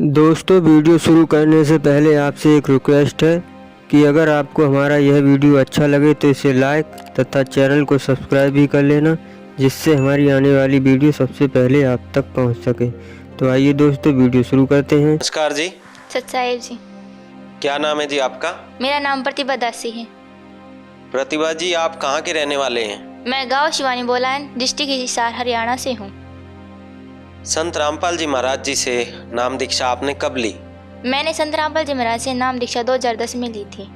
दोस्तों, वीडियो शुरू करने से पहले आपसे एक रिक्वेस्ट है कि अगर आपको हमारा यह वीडियो अच्छा लगे तो इसे लाइक तथा चैनल को सब्सक्राइब भी कर लेना, जिससे हमारी आने वाली वीडियो सबसे पहले आप तक पहुंच सके। तो आइए दोस्तों, वीडियो शुरू करते हैं। नमस्कार जी। सच्चाई जी। क्या नाम है जी आपका? मेरा नाम प्रतिभा दासी है। प्रतिभा जी, आप कहाँ के रहने वाले हैं? मैं गांव शिवानी बोलान, डिस्ट्रिक्ट हिसार, हरियाणा से हूँ। संत रामपाल जी महाराज जी से नाम दीक्षा आपने कब ली? मैंने संत रामपाल जी महाराज से नाम दीक्षा 2010 में ली थी।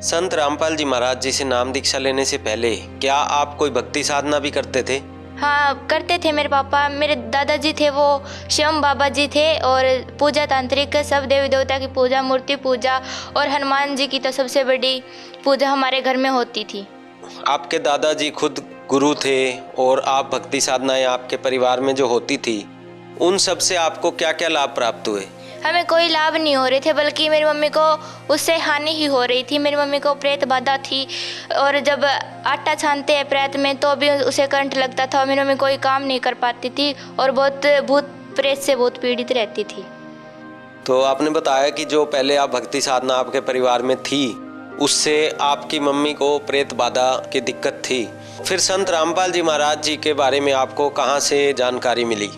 संत रामपाल जी महाराज जी से नाम दीक्षा लेने से पहले क्या आप कोई भक्ति साधना भी करते थे? हाँ, करते थे। मेरे पापा, मेरे दादाजी थे वो शिवम बाबा जी थे, और पूजा तांत्रिक सब देवी देवता की पूजा, मूर्ति पूजा और हनुमान जी की तो सबसे बड़ी पूजा हमारे घर में होती थी। आपके दादाजी खुद गुरु थे और आप भक्ति साधनाएं आपके परिवार में जो होती थी, उन सब से आपको क्या क्या लाभ प्राप्त हुए? हमें कोई लाभ नहीं हो रहे थे, बल्कि मेरी मम्मी को उससे हानि ही हो रही थी। मेरी मम्मी को प्रेत बाधा थी, और जब आटा छानते हैं प्रेत में तो भी उसे करंट लगता था। मेरी मम्मी कोई काम नहीं कर पाती थी और बहुत भूत प्रेत से बहुत पीड़ित रहती थी। तो आपने बताया कि जो पहले आप भक्ति साधना आपके परिवार में थी, उससे आपकी मम्मी को प्रेत बाधा की दिक्कत थी। फिर संत रामपाल जी महाराज जी के बारे में आपको कहाँ से जानकारी मिली?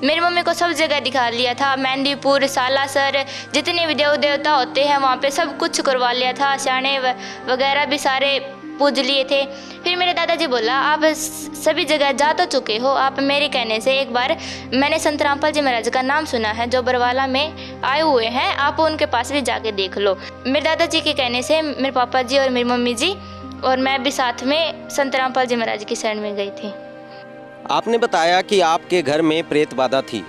मेरी मम्मी को सब जगह दिखा लिया था, मेहंदीपुर, सालासर, जितने भी देव देवता होते हैं वहाँ पे सब कुछ करवा लिया था। स्याणे वगैरह भी सारे पूज लिए थे। फिर मेरे दादाजी बोला, आप सभी जगह जा तो चुके हो, आप मेरे कहने से एक बार मैंने संत रामपाल जी महाराज का नाम सुना है जो बरवाला में आए हुए हैं, आप उनके पास भी जाके देख लो। मेरे दादाजी के कहने से मेरे पापा जी और मेरी मम्मी जी और मैं भी साथ में संत रामपाल जी महाराज की शरण में गई थी। आपने बताया कि आपके घर में प्रेत बाधा थी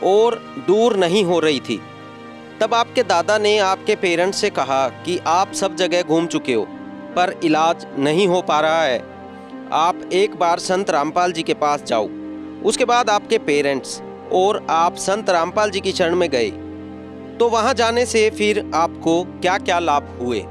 और दूर नहीं हो रही थी। तब आपके दादा ने आपके पेरेंट्स से कहा कि आप सब जगह घूम चुके हो पर इलाज नहीं हो पा रहा है, आप एक बार संत रामपाल जी के पास जाओ। उसके बाद आपके पेरेंट्स और आप संत रामपाल जी की शरण में गए, तो वहाँ जाने से फिर आपको क्या क्या लाभ हुए?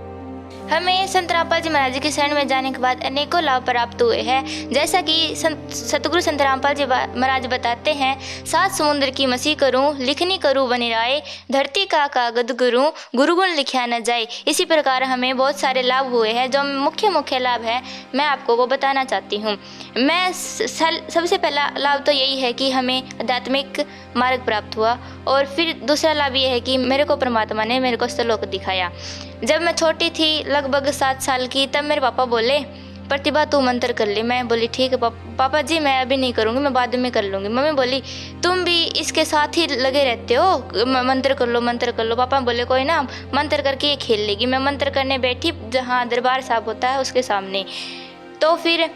हमें संत रामपाल जी महाराज की शरण में जाने के बाद अनेकों लाभ प्राप्त हुए हैं। जैसा कि सतगुरु संत रामपाल जी महाराज बताते हैं, 7 समुद्र की मसी करूं, लिखनी करूं बनी राय, धरती का कागद करूं, गुरुगुण लिखा न जाए। इसी प्रकार हमें बहुत सारे लाभ हुए हैं। जो मुख्य लाभ है मैं आपको वो बताना चाहती हूँ। मैं सबसे पहला लाभ तो यही है कि हमें आध्यात्मिक मार्ग प्राप्त हुआ, और फिर दूसरा लाभ ये है कि मेरे को परमात्मा ने मेरे को श्लोक दिखाया। जब मैं छोटी थी, लगभग 7 साल की, तब मेरे पापा बोले, प्रतिभा तू मंत्र कर ले। मैं बोली ठीक है पापा जी, मैं अभी नहीं करूँगी, मैं बाद में कर लूँगी। मम्मी बोली तुम भी इसके साथ ही लगे रहते हो, मंत्र कर लो मंत्र कर लो। पापा बोले कोई ना, मंत्र करके ये खेल लेगी। मैं मंत्र करने बैठी जहाँ दरबार साहब होता है उसके सामने। तो फिर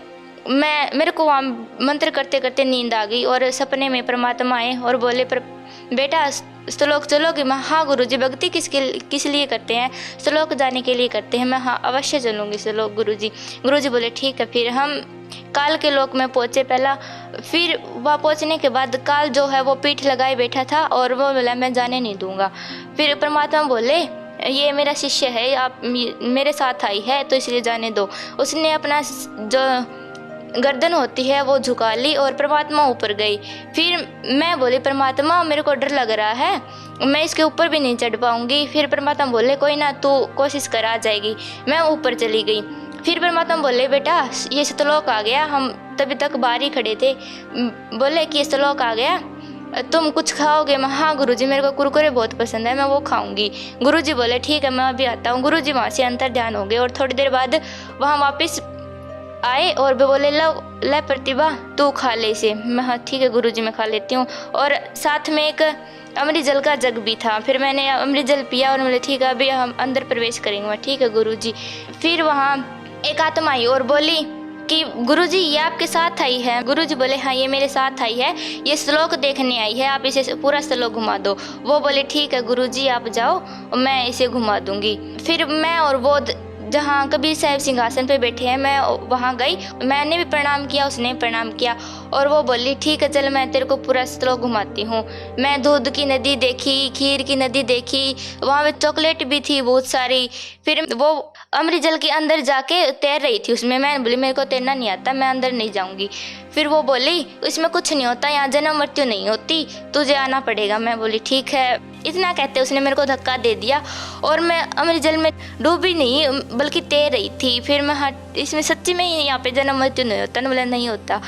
मेरे को वहाँ मंत्र करते करते नींद आ गई, और सपने में परमात्मा आए और बोले, पर बेटा श्लोक चलोगे? मैं हाँ गुरुजी। भक्ति किस लिए करते हैं? श्लोक जाने के लिए करते हैं। मैं हाँ अवश्य चलूँगी श्लोक गुरुजी। गुरुजी बोले ठीक है। फिर हम काल के लोक में पहुँचे पहला। फिर वहाँ पहुँचने के बाद काल जो है वो पीठ लगाए बैठा था, और वो बोला मैं जाने नहीं दूँगा। फिर परमात्मा बोले, ये मेरा शिष्य है, आप मेरे साथ आई है तो इसलिए जाने दो। उसने अपना जो गर्दन होती है वो झुका ली और परमात्मा ऊपर गई। फिर मैं बोली, परमात्मा मेरे को डर लग रहा है, मैं इसके ऊपर भी नहीं चढ़ पाऊंगी। फिर परमात्मा बोले कोई ना, तू कोशिश कर, आ जाएगी। मैं ऊपर चली गई। फिर परमात्मा बोले, बेटा ये श्लोक आ गया। हम तभी तक बाहर ही खड़े थे। बोले कि ये श्लोक आ गया, तुम कुछ खाओगे? मैं हाँ गुरुजी, मेरे को कुरकुरे बहुत पसंद है, मैं वो खाऊंगी। गुरुजी बोले ठीक है, मैं अभी आता हूँ। गुरुजी वहाँ से अंतर ध्यान हो गए, और थोड़ी देर बाद वहाँ वापस आए और बोले, ले प्रतिभा तू खा ले इसे। मैं हाँ ठीक है गुरुजी, मैं खा लेती हूँ। और साथ में एक अमृत जल का जग भी था। फिर मैंने अमृत जल पिया और बोले ठीक है अभी हम अंदर प्रवेश करेंगे। मैं ठीक है गुरुजी। फिर वहाँ एक आत्मा आई और बोली कि गुरुजी ये आपके साथ आई है। गुरुजी बोले हाँ ये मेरे साथ आई है, ये श्लोक देखने आई है, आप इसे पूरा श्लोक घुमा दो। वो बोले ठीक है गुरुजी आप जाओ, मैं इसे घुमा दूंगी। फिर मैं और वो जहाँ कबीर साहब सिंहासन पे बैठे हैं, मैं वहाँ गई, मैंने भी प्रणाम किया, उसने भी प्रणाम किया। और वो बोली ठीक है चल मैं तेरे को पूरा सतलोक घुमाती हूँ। मैं दूध की नदी देखी, खीर की नदी देखी, वहाँ पे चॉकलेट भी थी बहुत सारी। फिर वो अमृत जल के अंदर जाके तैर रही थी उसमें। मैं बोली मेरे को तैरना नहीं आता, मैं अंदर नहीं जाऊँगी। फिर वो बोली इसमें कुछ नहीं होता, यहाँ जन्म मृत्यु नहीं होती, तुझे आना पड़ेगा। मैं बोली ठीक है। इतना कहते उसने मेरे को धक्का दे दिया और मैं अमृत जल में डूबी नहीं बल्कि तैर रही थी। फिर मैं इसमें सच्ची में ही यहाँ पे जन्म मृत्यु नहीं होता ना, बोला नहीं होता।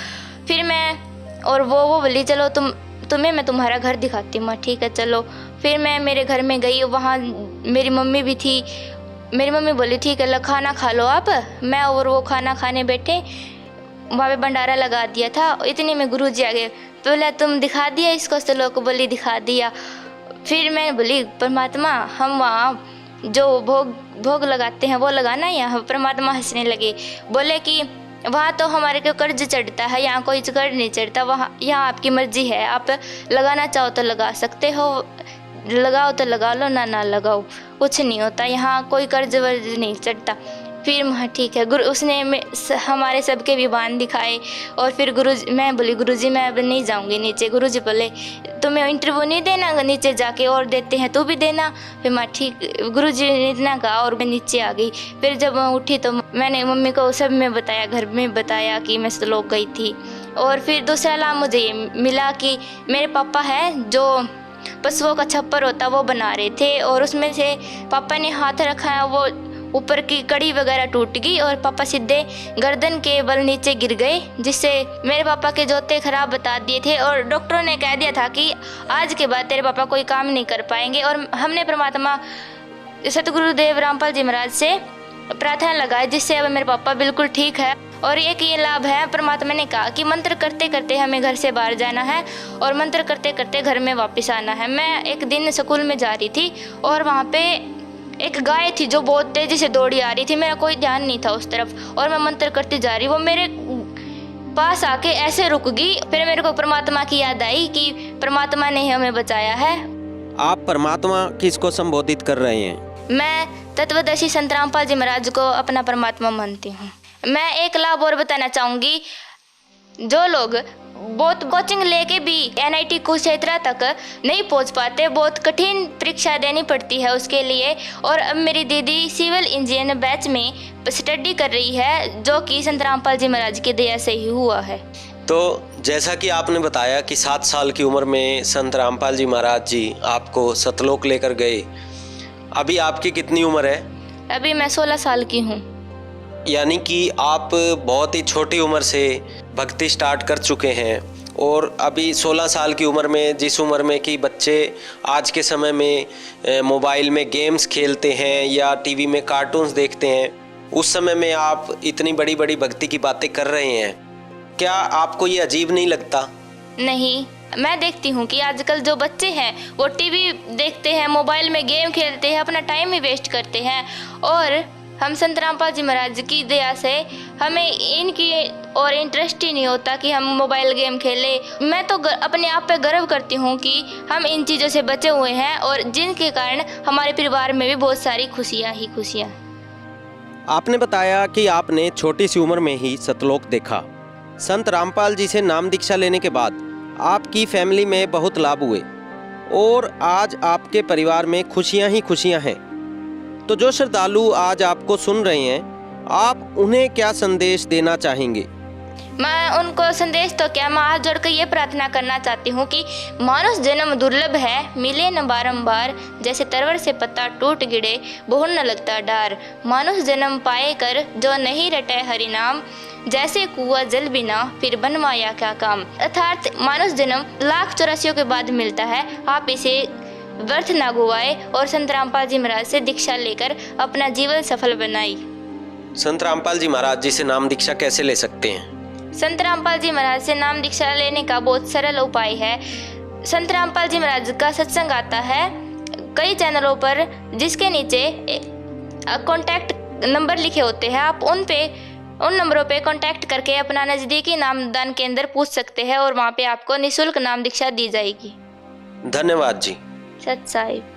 फिर मैं और वो बोली चलो तुम्हें मैं तुम्हारा घर दिखाती हूँ। ठीक है चलो। फिर मैं मेरे घर में गई, वहाँ मेरी मम्मी भी थी। मेरी मम्मी बोली ठीक है खाना खा लो आप। मैं और वो खाना खाने बैठे, वहाँ पे भंडारा लगा दिया था। इतने में गुरुजी आ गए, बोला तुम दिखा दिया इसको सतलोक? बोली दिखा दिया। फिर मैं बोली परमात्मा हम वहाँ जो भोग लगाते हैं वो लगाना यहाँ। परमात्मा हंसने लगे, बोले कि वहाँ तो हमारे को कर्ज चढ़ता है, यहाँ कोई कर्ज नहीं चढ़ता। वहाँ यहाँ आपकी मर्जी है, आप लगाना चाहो तो लगा सकते हो, लगाओ तो लगा लो, ना लगाओ, कुछ नहीं होता, यहाँ कोई कर्ज वर्ज नहीं चढ़ता। फिर हाँ ठीक है। उसने हमारे सबके विधान दिखाए। और फिर मैं बोली गुरुजी मैं अब नहीं जाऊंगी नीचे। गुरुजी बोले तुम्हें इंटरव्यू नहीं देना नीचे जाके, और देते हैं तू भी देना। फिर मैं ठीक, गुरुजी ने इतना कहा और मैं नीचे आ गई। फिर जब मैं उठी तो मैंने मम्मी को सब में बताया, घर में बताया कि मैं सतलोक गई थी। और फिर दूसरा लाभ मुझे ये मिला कि मेरे पापा हैं जो पशुओं का छप्पर होता वो बना रहे थे, और उसमें से पापा ने हाथ रखा है, वो ऊपर की कड़ी वगैरह टूट गई और पापा सीधे गर्दन के बल नीचे गिर गए, जिससे मेरे पापा के जोते खराब बता दिए थे। और डॉक्टरों ने कह दिया था कि आज के बाद तेरे पापा कोई काम नहीं कर पाएंगे। और हमने परमात्मा सतगुरुदेव रामपाल जी महाराज से प्रार्थना लगाई, जिससे अब मेरे पापा बिल्कुल ठीक है। और एक ये लाभ है, परमात्मा ने कहा कि मंत्र करते करते हमें घर से बाहर जाना है और मंत्र करते करते घर में वापस आना है। मैं एक दिन स्कूल में जा रही थी और वहाँ पे एक गाय थी जो बहुत तेजी से दौड़ी आ रही थी, मेरा कोई ध्यान नहीं था उस तरफ, और मैं मंत्र करती जा रही, वो मेरे पास आके ऐसे रुक गई। फिर मेरे को परमात्मा की याद आई कि परमात्मा ने हमें बचाया है। आप परमात्मा किसको संबोधित कर रहे हैं? मैं तत्वदर्शी संत रामपाल जी महाराज को अपना परमात्मा मानती हूँ। मैं एक लाभ और बताना चाहूँगी, जो लोग बहुत कोचिंग लेके भी NIT कुरुक्षेत्र तक नहीं पहुंच पाते, बहुत कठिन परीक्षा देनी पड़ती है उसके लिए। और अब मेरी दीदी सिविल इंजीनियर बैच में स्टडी कर रही है, जो कि संत रामपाल जी महाराज की दया से ही हुआ है। तो जैसा कि आपने बताया कि 7 साल की उम्र में संत रामपाल जी महाराज जी आपको सतलोक लेकर गए। अभी आपकी कितनी उम्र है? अभी मैं 16 साल की हूँ। यानी कि आप बहुत ही छोटी उम्र से भक्ति स्टार्ट कर चुके हैं, और अभी 16 साल की उम्र में, जिस उम्र में कि बच्चे आज के समय में मोबाइल में गेम्स खेलते हैं या टीवी में कार्टून्स देखते हैं, उस समय में आप इतनी बड़ी बड़ी भक्ति की बातें कर रहे हैं। क्या आपको ये अजीब नहीं लगता? नहीं, मैं देखती हूँ कि आजकल जो बच्चे हैं वो टीवी देखते हैं, मोबाइल में गेम खेलते हैं, अपना टाइम ही वेस्ट करते हैं। और हम संत रामपाल जी महाराज की दया से हमें इनकी और इंटरेस्ट ही नहीं होता कि हम मोबाइल गेम खेलें। मैं तो अपने आप पे गर्व करती हूँ कि हम इन चीज़ों से बचे हुए हैं, और जिनके कारण हमारे परिवार में भी बहुत सारी खुशियाँ ही खुशियाँ। आपने बताया कि आपने छोटी सी उम्र में ही सतलोक देखा। संत रामपाल जी से नाम दीक्षा लेने के बाद आपकी फैमिली में बहुत लाभ हुए, और आज आपके परिवार में खुशियाँ ही खुशियाँ हैं। तो जो श्रद्धालु आज आपको सुन रहे हैं, आप उन्हें क्या संदेश देना चाहेंगे? मैं उनको संदेश तो क्या, मैं हाथ जोड़ कर ये प्रार्थना करना चाहती हूँ कि मानुष जन्म दुर्लभ है, मिले न बारंबार, जैसे तरवर से पत्ता टूट गिरे बहुर न लगता डार। मानुष जन्म पाए कर जो नहीं रटे हरि नाम, जैसे कुआं जल बिना फिर बनवाया क्या काम। अर्थात मानुष जन्म लाख 84 के बाद मिलता है, आप इसे व्यर्थ ना गुवाए और संत रामपाल जी महाराज से दीक्षा लेकर अपना जीवन सफल बनाई। संत रामपाल जी महाराज जी से नाम दीक्षा कैसे ले सकते हैं? संत रामपाल जी महाराज से नाम दीक्षा लेने का बहुत सरल उपाय है। संत रामपाल जी महाराज का सत्संग आता है कई चैनलों पर, जिसके नीचे कॉन्टैक्ट नंबर लिखे होते हैं। आप उन नंबरों पे कॉन्टैक्ट करके अपना नज़दीकी नामदान केंद्र पूछ सकते हैं, और वहाँ पे आपको निःशुल्क नाम दीक्षा दी जाएगी। धन्यवाद जी। सत साहिब।